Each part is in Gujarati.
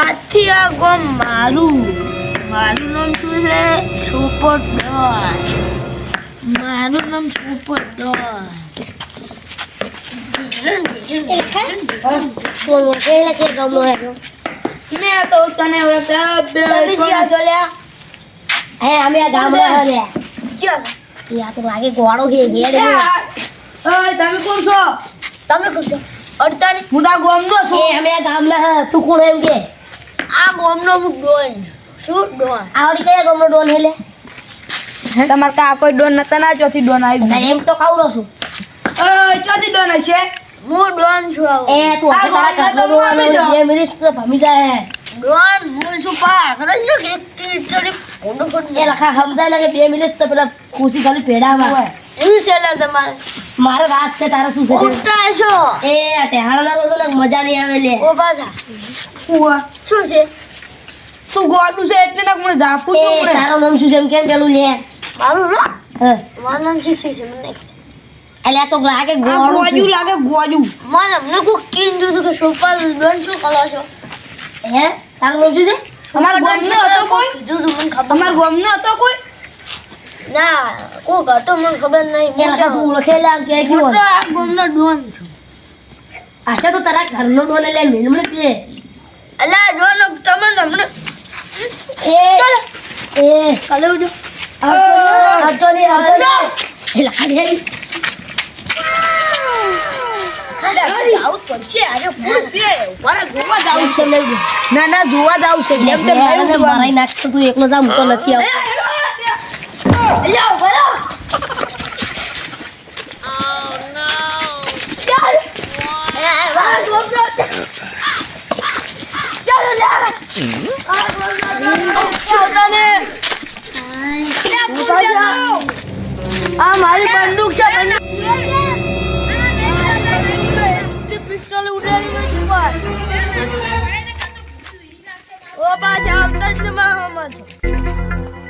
આથી આ ગોમ મારું નામ શું છે? Super Don. મારું નામ સુપર ડોન. મેં તો તને ઓળખતા તમે જ્યાં જો લ્યા હે અમે આ ગામમાં લે ચાલ યા તો લાગે ગોળો કે હેડ ઓય તમે કોણ છો? તમે કરજો અડતાની હું તો આ ગોમનો એ છું. અમે આ ગામના હા તું કોણ એમ કે આ ગોમનો હું ડોન શું ડોન આવડી કયા ગામનો ડોન હેલે તમાર કા કોઈ ડોન નતા ના ચોથી ડોન આવી. ના એમ તો ખાવરો છું ઓય ચોથી ડોન હશે. હું ડોન છું આવો એ તું આ તારા ઘરનો ડોન જે મિનિસ તો ભમી જાય ડોન હું શું પા ખબર છે કે થોડી ફોટો એ લખા સમજાય ને કે 2 મિનિટ તો પેલા ખુશી ખાલી પેડામાં એવું છે લે તમારે મારે રાત છે તારા શું છે ઉઠતા છો એ આ ટેહાણા ના તો મજા નહીં આવે લે ઓ પાછા ઉવા શું છે તું ગોડું છે એટલે ના મને જાપું એ છું મને. તારું નામ શું છે એમ કેમ પેલું લે મારું ના હા મારું નામ શીખી છે મને એટલે આ તો લાગે આ ગોળું ગોજુ છે લાગે ગોજુ. મને અમને કોઈ કીન જોતું કે સોપાલ ડોન શું કરો છો હે તારું નામ શું છે અમાર ગોમનો હતો કોઈ? કીધું તું મને ખબર અમાર ગોમનો હતો કોઈ? ના કોક હતો મને ખબર નહીં એ લખા તું ઓળખેલા આમ કે હું કેવો તો આ ગોમનો ડોન છું આશા તો તારા ઘરનો ડોન એટલે મિલમણ પીએ અલા ડોન તમને અમને એ એ કાલે ઉજો હટો ને એ લખા દે આવું પડશે આજે પૂછશે મારે જોવા જાવ આવું છે લઈ લે ના ના જોવા જાવ છે એમ તો મેં મારાઈ નાખતો તું એકલો જા હું તો નથી આવતો અલ્યા બરો આ મારી બંદૂક છે. પિસ્તોલ ઉડાડી નથી પર ઓ પાછા આવતા જ મામા છો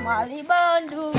મારી બંદૂક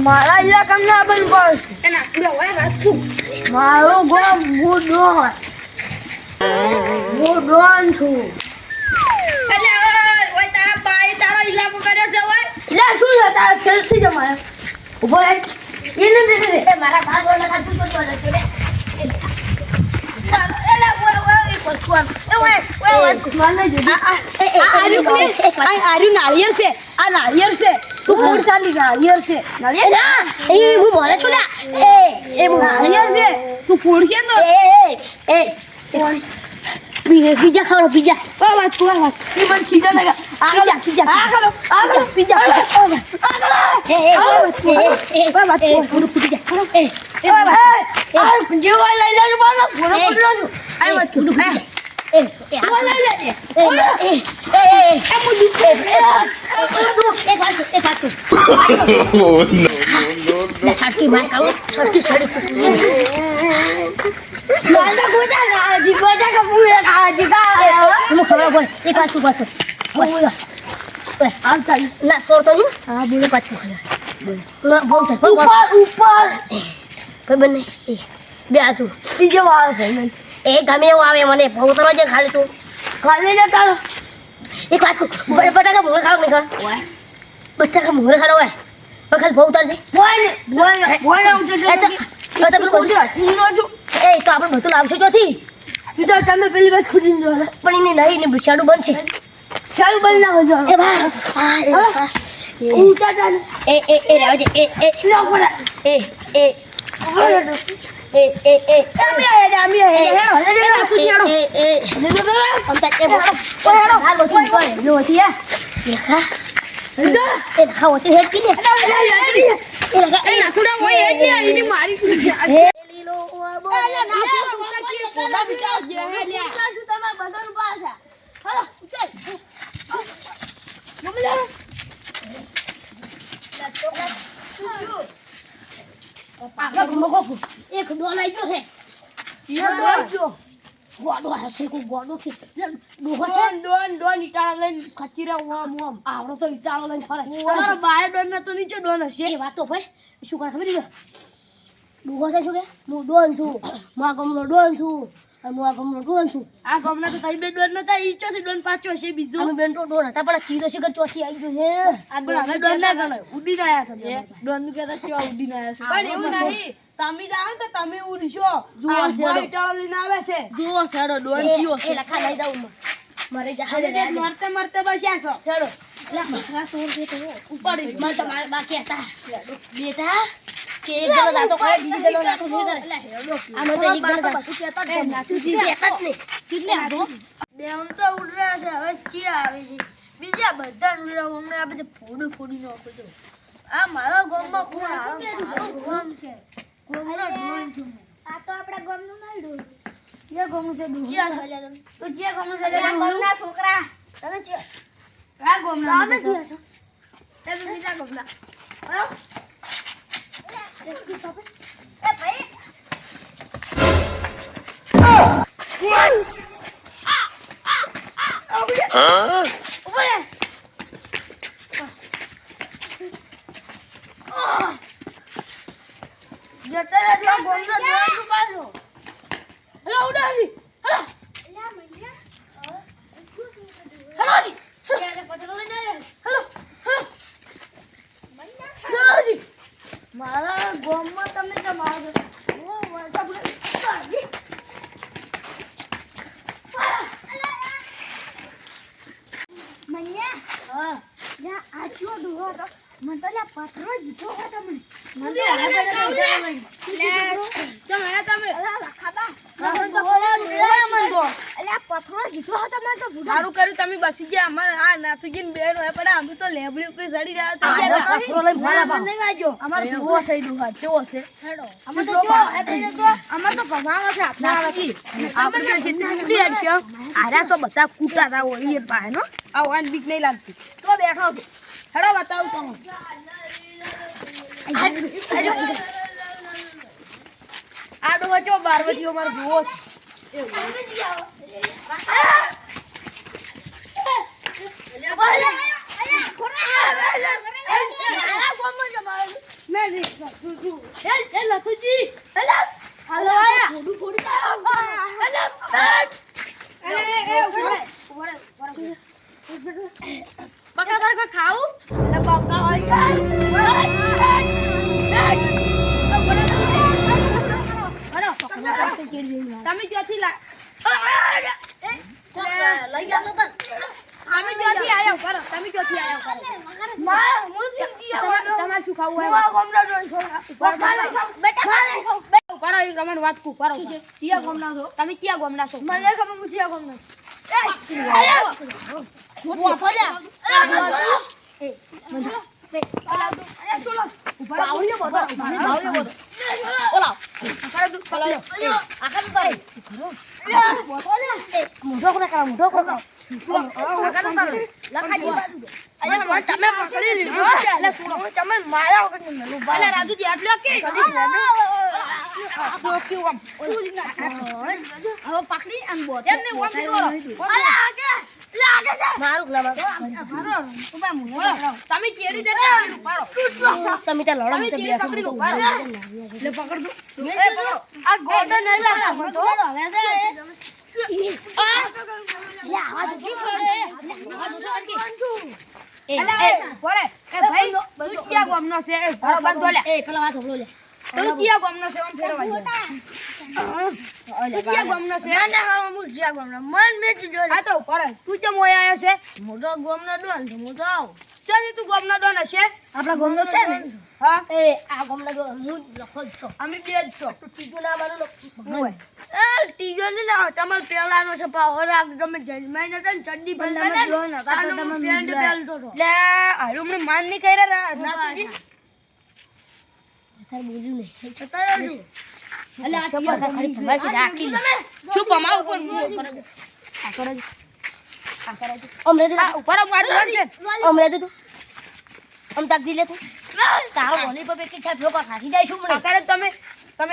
મારા ઇલાકામાં ના બન બસ મારું ગામ હું ડોન છું લે શું છે તારા ખેલથી જમાય ઉભો રહે એને દે મારા ભાગ ઓલા તું તો બોલે છે લે નાળિયેર છે. આ નાળિયેર છે. તું કોણ ચાલી નાળિયેર છે? એ હું બોલે છું ના એ નાળિયેર છે. તું કોણ છે તો? પીઝા ખાવ પીઝા વાત ઈ મને સીધા લગા. પીઝા આ કરો પીઝા જેવા લઈ લેજો બોલો પૂરો પૂરો છું. આ વાત કરું લઈ લેજે સડકી માર ખાવ સડકી મારા ગોજા ગાજી ગોજા કા પૂરા ગાજી ગા ખબર પડે એક વાત તું પાછો આવતા ના સોરતો નહીં હા બોલે પાછું બહુ થાય ઉપર ખબર નહીં બે આજુ બીજો આવે છે એ ગમે એવું આવે મને બહુ તરો છે ખાલી તું ખાલી ને તારો એક વાત બટાકા મોરે ખાવ નહીં ખા બટાકા મોરે ખાવ હોય ખાલી બહુ તર છે બોય ઉઠે એ તો પેલું એ તો આપણે બધું લાવશું ચોથી સીધા તમે પેલી વાત ખુદીને જો પણ એને નહીં ને બિચારું બનશે ચાલુ બંધ ના કરજો એ બા ઊંચા ચાલ એ રહેવા દે એ લો પડે એ આમી બેટા જે હે લે શું તમારા બધાનું પાછા હાલો ઉતર મમ્મી જા આપણા ઘરમાં કોક એક ડોલ આવી ગયો છે ગોડો આવ્યો છે કોઈ ગોડો છે ડોહો છે ડોન ઈટાળા લઈને ખચી રહ્યો ઓમ આવડો તો ઈટાળો લઈને ફરે તમારો બાય ડોન ના તો નીચે ડોન હશે એ વાત તો ભાઈ શું કરે ખબર છે ડોહો છે શું કે હું ડોન છું મા ગમનો ડોન છું અને હું આ ગમનો ડોન છું આ ગામના તો કઈ બે ડોન નતા ઈ ચોથી ડોન પાછો હશે બીજો અમે બેન તો ડોન હતા પણ કીધો શિખર ચોથી આવી ગયો છે આગળ હવે ડોન ના ગણાય ઉડીને આયા તમે ડોન નું કહેતા કેવા ઉડીને આયા છે પણ એવું નહીં તમે જાઓ ને તો તમે ઉડશો જુઓ આ શેડો. ઈટાળો લઈને આવે છે જુઓ છેડો ડોન જીવો એ લખા લઈ જાઉં મારે જહાજે મરતે મરતે બસ્યા છો છેડો લા મસરા સોર દે તો ઉપાડી મને તો મારે બાકી હતા બેટા કે એક જણો દાતો કરે બીજી જણો દાતો નહીં કરે આનો તો એક જણો દાતો કહેતા જ નથી કહેતા જ નહીં કેટલે આવો બેન તો ઉડરા છે હવે ચિયા આવે છે બીજા બધા ઉડરા અમને આ બધે ફોડું ફોડી નાખો તો આ મારા ગામમાં કોણ આવે મારો ગામ છે ગામનો ડોન છું આ તો આપડા ગામનું ના ડોન જે ગામનું છે ડોન ક્યાં થયા તમે તો જે ગામનું છે ગામના છોકરા તમે જે આ ગામના તમે જે છો તમે બીજા ગામના બરાબર એ ભાઈ જતા એટલા ગામનો ડોન છું પાછો હેલો ઉડાડી હેલો હેલોજી ક્યારે પતરો લઈને આવ્યા હેલો હેલોજી મારા ગામમાં તમે તો મારો ઓ વર્ષા પૂરે મન્યા હા યા આ ચો દુહો તો મને તો લા પથરો જીતો હો તમને મને તમે લખાતા અલ્યા પથરો જીતો હો તમને તો સારું કર્યું તમે બસી ગયા અમારે આ નાથુજીન બેન હોય પણ અમે તો લેબડી ઉપર ચડી ગયા આ પથરો લઈને ફરા પાછો. નહીં વાગ્યો અમારે કેવો છે દુહા કેવો છે હેડો અમે તો જો અમાર તો ભગાવો છે નાથુજી આપણે તો ખેતરી ઉડી આડશે આરા સો બધા કૂટાતા હોય એ પાસે નો આ વાન બીક નહીં લાગતી તો બેઠો તો હેડો બતાવું તમને આડો વચ્ચે બારવતીઓ મારો જોવો છે તમે ક્યાંથી લા લઈ જાવ તો અમે ક્યાંથી આયો કરો તમે ક્યાંથી આયો કરો તમારે શું ખાવું હોય પારો એ ગમન વાત કુ પારો કિયા ગમના છો તમે કિયા ગમના છો મને ખબર હું કિયા ગમના મોઢો કરે કરા મોઢો કરે તમે પકડી લીધો એટલે તમે મારા વગર નહીં મેલું ભલે રાજુજી આટલો કે હવે પકડી આમ બોત એમને ઓમ બોલો મારું ના તમે કેડી દેતા પારો તમે ત્યાં લડો તમે તો પકડી લો બેઠો એટલે પકડ દો આ ગોડો નહીં લાગતો તો ભાઈ તું ક્યાં ગામનો છે ભારો બાંધો લે પેલા વાત સાંભળો લે તું ક્યાં ગામનો છે આમ ફેરવા તું ક્યાં ગામનો છે ના હું ક્યાં ગામનો મન મેચ જો આ તો પર તું કેમ ઓય આયો છે મોટો ગામનો ડોન છે હું તો આવ ચાલ તું ગામનો ડોન હશે આપણા ગામનો છે ને હા એ આ ગમલા જો હું લખો જ છો અમે બે જ છો તીજો ના બાનો હોય ટીજો ને ના તમાર પેલાનો છે પાવર આ તમે જજમાઈ નતા ને ચડ્ડી પહેરતા ને તમે પેન્ટ પહેરતો હતો લે આરો મને માન નહીં કર્યા નાતુજી તાર બોલ્યું નહીં છતાંય અલે આ ટીયા તો ખાલી ભમાઈ રાખી લે. શું પમાવું પણ હું આ કરો જી. અમરે દે ઉપર મારું છે અમરે દે તું અમ તાક દી લે તું તારો બોલી પર કે છા ફોકા ખાસી જાય શું મને આકારે તમે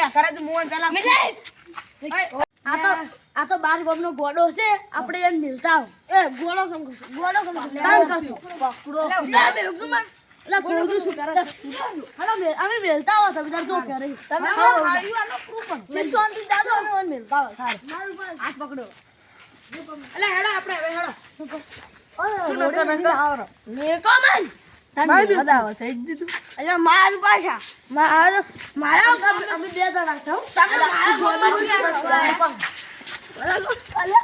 આકારે તો મોહન પેલા આ તો બાર ગોમનો ગોડો છે આપણે એમ મિલતા એ ગોડો કમ કામ કરશું પકડો લા છોડું શું કરે હાલો અમે મિલતા હો તમે તાર શું કરે તમે મેં શાંતિ દાદો અમે મિલતા હો સાર હાથ પકડો અલે હેડો આપણે હવે હેડો શું નતો આવરો મે કોમન મારી બી આવે છે દીધું અલે મારું પાછા મારા અમે બે જણા છો તમે મારા ગોમમાં બરાબર અલે